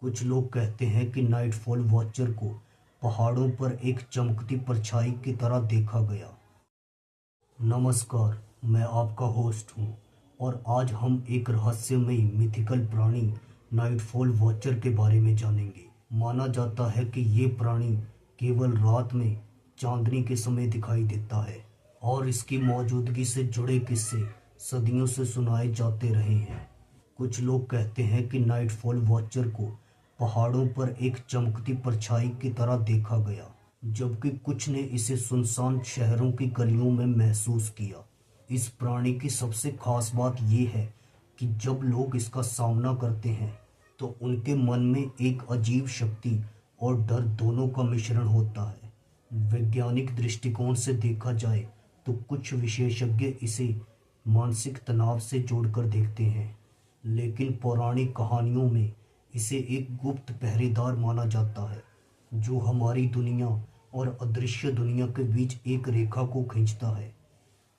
कुछ लोग कहते हैं कि नाइटफॉल वॉचर को पहाड़ों पर एक चमकती परछाई की तरह देखा गया। नमस्कार, मैं आपका होस्ट हूँ और आज हम एक रहस्यमयी मिथिकल प्राणी नाइटफॉल वॉचर के बारे में जानेंगे। माना जाता है कि ये प्राणी केवल रात में चांदनी के समय दिखाई देता है और इसकी मौजूदगी से जुड़े किस्से सदियों से सुनाए जाते रहे हैं। कुछ लोग कहते हैं कि नाइटफॉल वॉचर को पहाड़ों पर एक चमकती परछाई की तरह देखा गया, जबकि कुछ ने इसे सुनसान शहरों की गलियों में महसूस किया। इस प्राणी की सबसे खास बात यह है कि जब लोग इसका सामना करते हैं तो उनके मन में एक अजीब शक्ति और डर दोनों का मिश्रण होता है। वैज्ञानिक दृष्टिकोण से देखा जाए तो कुछ विशेषज्ञ इसे मानसिक तनाव से जोड़कर देखते हैं, लेकिन पौराणिक कहानियों में इसे एक गुप्त पहरेदार माना जाता है जो हमारी दुनिया और अदृश्य दुनिया के बीच एक रेखा को खींचता है।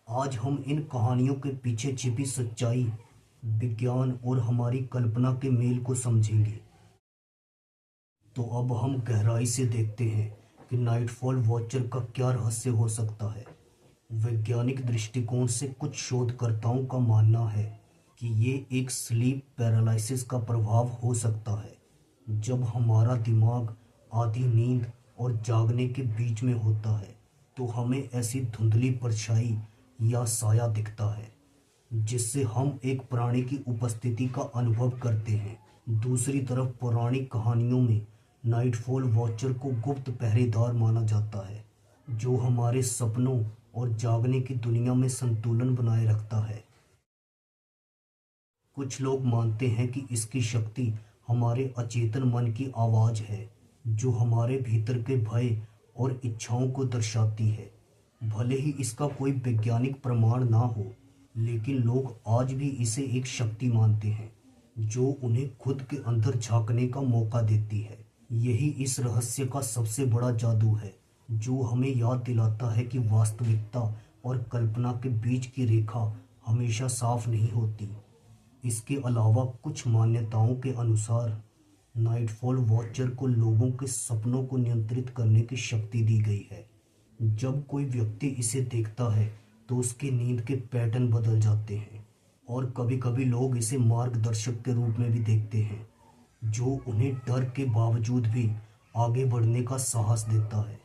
आज हम इन कहानियों के पीछे छिपी सच्चाई, विज्ञान और हमारी कल्पना के मेल को समझेंगे। तो अब हम गहराई से देखते हैं कि नाइटफॉल वॉचर का क्या रहस्य हो सकता है। वैज्ञानिक दृष्टिकोण से कुछ शोधकर्ताओं का मानना है कि ये एक स्लीप पैरालिसिस का प्रभाव हो सकता है, जब हमारा दिमाग आधी नींद और जागने के बीच में होता है तो हमें ऐसी धुंधली परछाई या साया दिखता है जिससे हम एक प्राणी की उपस्थिति का अनुभव करते हैं। दूसरी तरफ पौराणिक कहानियों में नाइटफॉल वॉचर को गुप्त पहरेदार माना जाता है जो हमारे सपनों और जागने की दुनिया में संतुलन बनाए रखता है। कुछ लोग मानते हैं कि इसकी शक्ति हमारे अचेतन मन की आवाज है जो हमारे भीतर के भय और इच्छाओं को दर्शाती है। भले ही इसका कोई वैज्ञानिक प्रमाण ना हो, लेकिन लोग आज भी इसे एक शक्ति मानते हैं जो उन्हें खुद के अंदर झांकने का मौका देती है। यही इस रहस्य का सबसे बड़ा जादू है, जो हमें याद दिलाता है कि वास्तविकता और कल्पना के बीच की रेखा हमेशा साफ नहीं होती। इसके अलावा कुछ मान्यताओं के अनुसार नाइटफॉल वॉचर को लोगों के सपनों को नियंत्रित करने की शक्ति दी गई है। जब कोई व्यक्ति इसे देखता है तो उसकी नींद के पैटर्न बदल जाते हैं और कभी-कभी लोग इसे मार्गदर्शक के रूप में भी देखते हैं, जो उन्हें डर के बावजूद भी आगे बढ़ने का साहस देता है।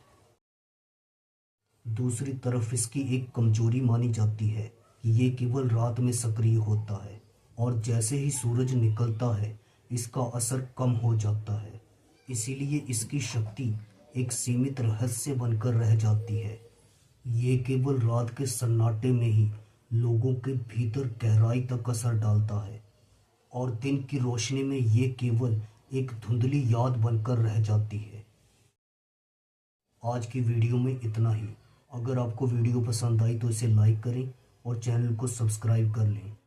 दूसरी तरफ इसकी एक कमजोरी मानी जाती है कि ये केवल रात में सक्रिय होता है और जैसे ही सूरज निकलता है इसका असर कम हो जाता है। इसीलिए इसकी शक्ति एक सीमित रहस्य बनकर रह जाती है। ये केवल रात के सन्नाटे में ही लोगों के भीतर गहराई तक असर डालता है और दिन की रोशनी में ये केवल एक धुंधली याद बनकर रह जाती है। आज की वीडियो में इतना ही। अगर आपको वीडियो पसंद आई तो इसे लाइक करें और चैनल को सब्सक्राइब कर लें।